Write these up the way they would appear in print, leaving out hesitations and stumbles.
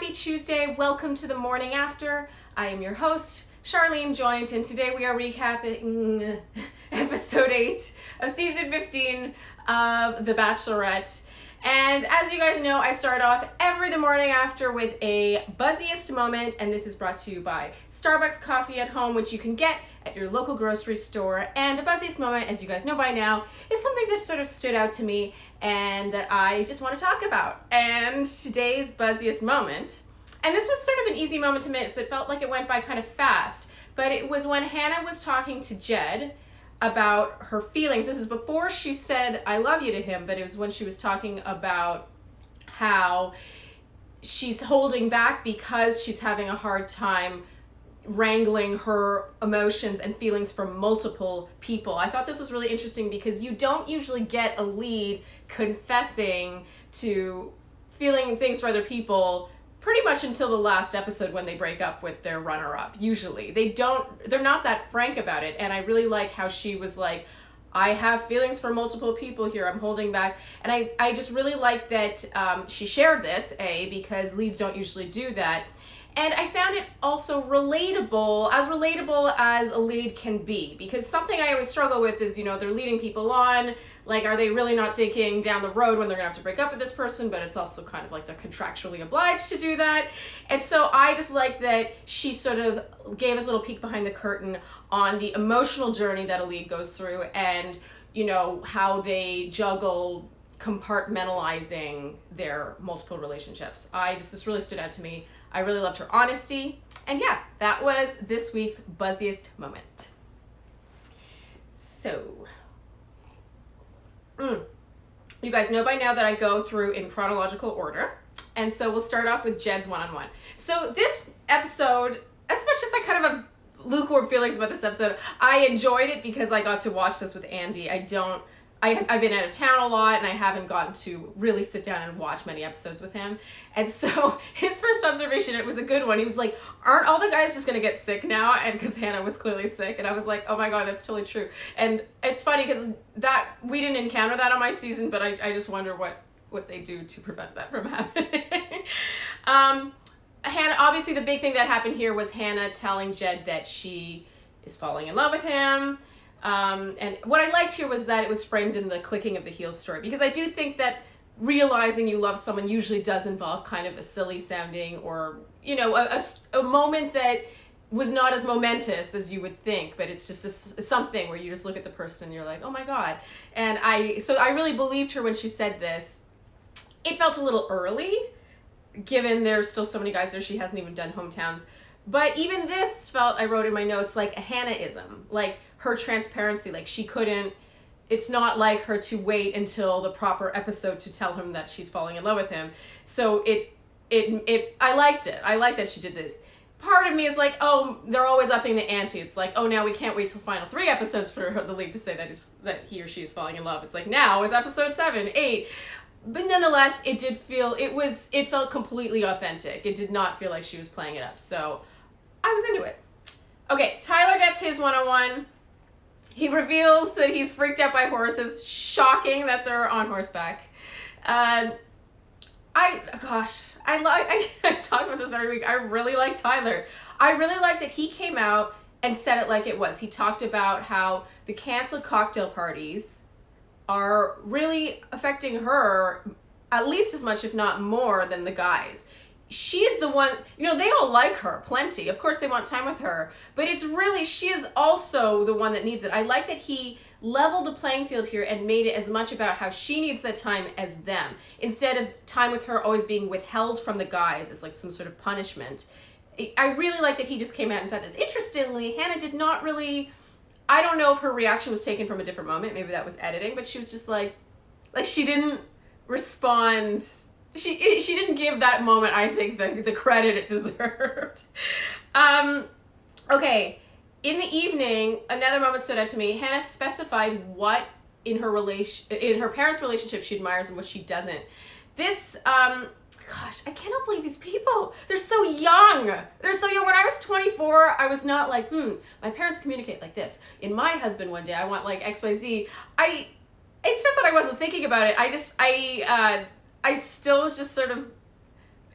Happy Tuesday. Welcome to the morning after. I am your host, Sharleen Joynt, and today we are recapping episode 8 of season 15 of The Bachelorette. And as you guys know, I start off every the morning after with a buzziest moment, and this is brought to you by Starbucks coffee at home, which you can get at your local grocery store. And a buzziest moment, as you guys know by now, is something that sort of stood out to me and that I just want to talk about. And today's buzziest moment, and this was sort of an easy moment to miss, it felt like it went by kind of fast, but it was when Hannah was talking to Jed about her feelings. This is before she said I love you to him, but it was when she was talking about how she's holding back because she's having a hard time wrangling her emotions and feelings from multiple people. I thought this was really interesting because you don't usually get a lead confessing to feeling things for other people pretty much until the last episode when they break up with their runner-up. Usually they're not that frank about it, and I really like how she was like, I have feelings for multiple people here, I'm holding back. And I just really like that she shared this, because leads don't usually do that. And I found it also relatable as a lead can be, because something I always struggle with is, they're leading people on, like, are they really not thinking down the road when they're gonna have to break up with this person? But it's also kind of like they're contractually obliged to do that. And so I just like that she sort of gave us a little peek behind the curtain on the emotional journey that a lead goes through, and how they juggle compartmentalizing their multiple relationships. This really stood out to me. I really loved her honesty. And yeah, that was this week's buzziest moment. So, you guys know by now that I go through in chronological order. And so we'll start off with Jed's one-on-one. So this episode, as much as I kind of have lukewarm feelings about this episode, I enjoyed it because I got to watch this with Andy. I've been out of town a lot, and I haven't gotten to really sit down and watch many episodes with him. And so his first observation, it was a good one. He was like, aren't all the guys just going to get sick now? And because Hannah was clearly sick. And I was like, oh my God, that's totally true. And it's funny because we didn't encounter that on my season, but I just wonder what they do to prevent that from happening. Hannah, obviously the big thing that happened here was Hannah telling Jed that she is falling in love with him. And what I liked here was that it was framed in the clicking of the heels story, because I do think that realizing you love someone usually does involve kind of a silly sounding or, a moment that was not as momentous as you would think, but it's just something where you just look at the person and you're like, oh my God. And so I really believed her when she said this. It felt a little early, given there's still so many guys there, she hasn't even done hometowns. But even this felt, I wrote in my notes, like a Hannah-ism, like her transparency, like it's not like her to wait until the proper episode to tell him that she's falling in love with him. So I liked it. I like that she did this. Part of me is like, oh, they're always upping the ante. It's like, oh, now we can't wait till final 3 episodes for the lead to say that he or she is falling in love. It's like, now is episode 7, 8. But nonetheless, it felt completely authentic. It did not feel like she was playing it up. So I was into it. Okay, Tyler gets his one-on-one. He reveals that he's freaked out by horses. Shocking that they're on horseback. I talk about this every week. I really like Tyler. I really like that he came out and said it like it was. He talked about how the canceled cocktail parties are really affecting her at least as much, if not more, than the guys. She's the one, they all like her plenty. Of course they want time with her, but she is also the one that needs it. I like that he leveled the playing field here and made it as much about how she needs that time as them. Instead of time with her always being withheld from the guys as like some sort of punishment. I really like that he just came out and said this. Interestingly, Hannah did not really, I don't know if her reaction was taken from a different moment. Maybe that was editing, but she was just like she didn't respond. She didn't give that moment, I think, the credit it deserved. Okay, in the evening, another moment stood out to me. Hannah specified what in her parents' relationship she admires and what she doesn't. This, gosh, I cannot believe these people. They're so young. When I was 24, I was not like, my parents communicate like this. In my husband one day, I want like XYZ. It's not that I wasn't thinking about it. I still was just sort of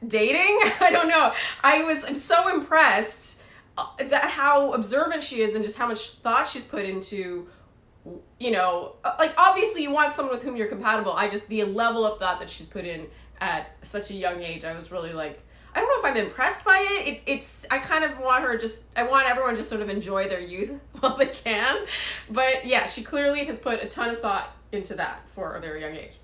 dating. I don't know. I'm so impressed that how observant she is and just how much thought she's put into, you know, like obviously you want someone with whom you're compatible. The level of thought that she's put in at such a young age, I was really like, I don't know if I'm impressed by it. I kind of want I want everyone to sort of enjoy their youth while they can. But yeah, she clearly has put a ton of thought into that for a very young age.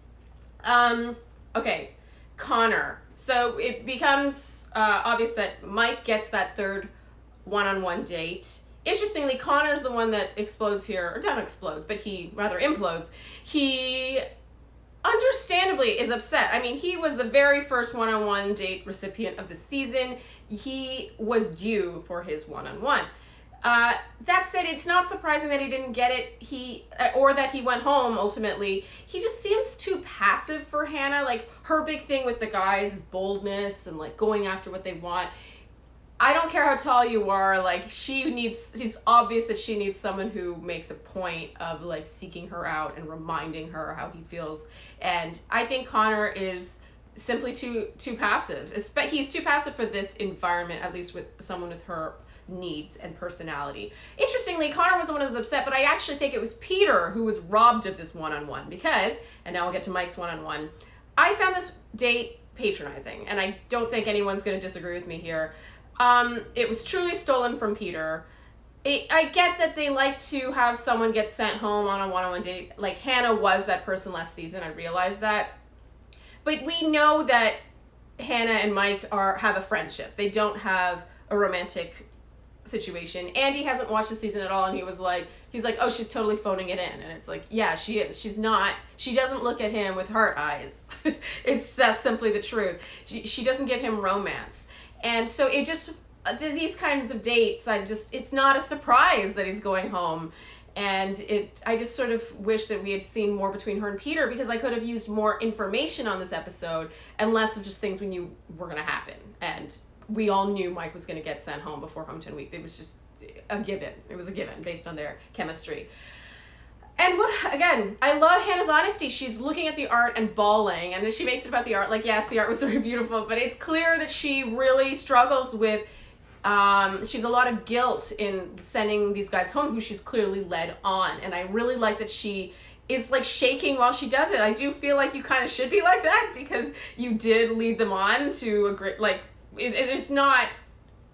Okay, Connor. So it becomes obvious that Mike gets that third one-on-one date. Interestingly, Connor's the one that explodes here, or not explodes, but he rather implodes. He understandably is upset. I mean, he was the very first one-on-one date recipient of the season. He was due for his one-on-one. That said, it's not surprising that he didn't get it. Or that he went home ultimately. He just seems too passive for Hannah. Like, her big thing with the guys is boldness and like going after what they want. I don't care how tall you are, like it's obvious that she needs someone who makes a point of like seeking her out and reminding her how he feels. And I think Connor is simply too passive. He's too passive for this environment, at least with someone with her needs and personality. Interestingly, Connor was the one who was upset, but I actually think it was Peter who was robbed of this one-on-one because, and now I'll get to Mike's one-on-one, I found this date patronizing, and I don't think anyone's going to disagree with me here. It was truly stolen from Peter. I get that they like to have someone get sent home on a one-on-one date. Like, Hannah was that person last season. I realized that. But we know that Hannah and Mike have a friendship. They don't have a romantic situation. Andy hasn't watched the season at all, and he's like, oh, she's totally phoning it in. And it's like, yeah, she is. She's not. She doesn't look at him with heart eyes. That's simply the truth. She doesn't give him romance. And so it just, these kinds of dates, it's not a surprise that he's going home. And I just sort of wish that we had seen more between her and Peter, because I could have used more information on this episode and less of just things we knew were going to happen. And we all knew Mike was going to get sent home before Hometown Week. It was just a given. It was a given based on their chemistry. And again, I love Hannah's honesty. She's looking at the art and bawling, and she makes it about the art. Like, yes, the art was very beautiful, but it's clear that she really struggles with, she's a lot of guilt in sending these guys home who she's clearly led on. And I really like that she is like shaking while she does it. I do feel like you kind of should be like that, because you did lead them on to a great, like, that's not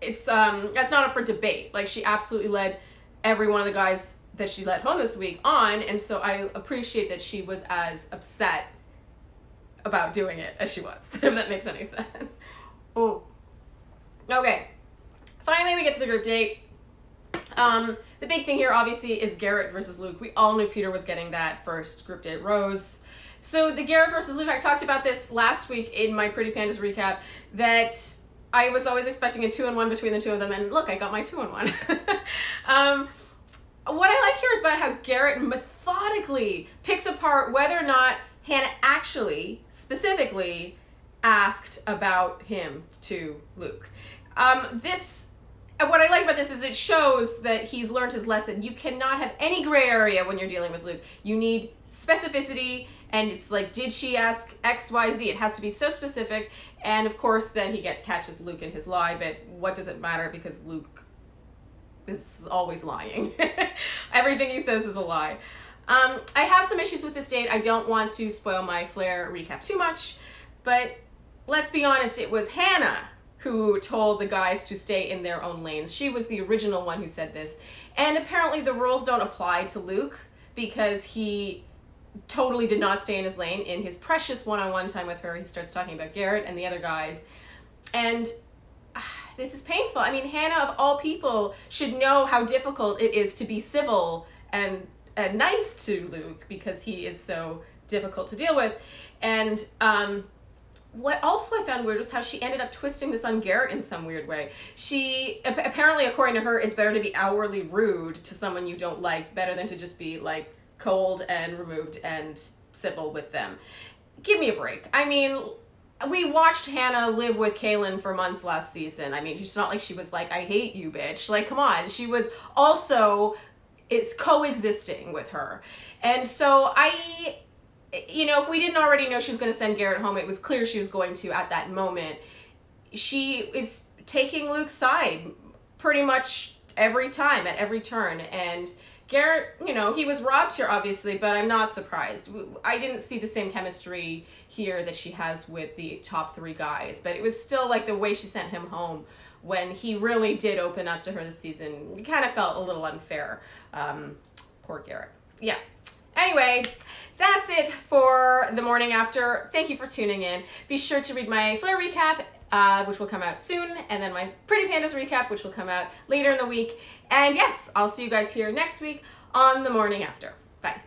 up for debate. Like, she absolutely led every one of the guys that she let home this week on, and so I appreciate that she was as upset about doing it as she was, if that makes any sense. Oh. Okay. Finally, we get to the group date. The big thing here, obviously, is Garrett versus Luke. We all knew Peter was getting that first group date rose. So the Garrett versus Luke, I talked about this last week in my Pretty Pandas recap, that I was always expecting a 2-on-1 between the two of them, and look, I got my 2-on-1. What I like here is about how Garrett methodically picks apart whether or not Hannah actually, specifically, asked about him to Luke. What I like about this is it shows that he's learned his lesson. You cannot have any gray area when you're dealing with Luke. You need specificity, and it's like, did she ask X, Y, Z? It has to be so specific, and of course then he catches Luke in his lie, but what does it matter, because Luke is always lying. Everything he says is a lie. I have some issues with this date. I don't want to spoil my Flair recap too much, but let's be honest, it was Hannah who told the guys to stay in their own lanes. She was the original one who said this. And apparently the rules don't apply to Luke, because he totally did not stay in his lane. In his precious one-on-one time with her, he starts talking about Garrett and the other guys. And this is painful. I mean, Hannah, of all people, should know how difficult it is to be civil and nice to Luke, because he is so difficult to deal with. And what also I found weird was how she ended up twisting this on Garrett in some weird way. She, apparently, according to her, it's better to be outwardly rude to someone you don't like, better than to just be, like, cold and removed and civil with them. Give me a break. I mean, we watched Hannah live with Kaylin for months last season. I mean, it's not like she was like, I hate you, bitch. Like, come on. She was also, it's coexisting with her. And so if we didn't already know she was going to send Garrett home, it was clear she was going to at that moment. she is taking Luke's side pretty much every time, at every turn. And Garrett, you know, he was robbed here, obviously, but I'm not surprised. I didn't see the same chemistry here that she has with the top 3 guys, but it was still like the way she sent him home when he really did open up to her this season. It kind of felt a little unfair. Poor Garrett. Yeah. Anyway, that's it for the morning after. Thank you for tuning in. Be sure to read my Flare recap, which will come out soon, and then my Pretty Pandas recap, which will come out later in the week. And yes, I'll see you guys here next week on the morning after.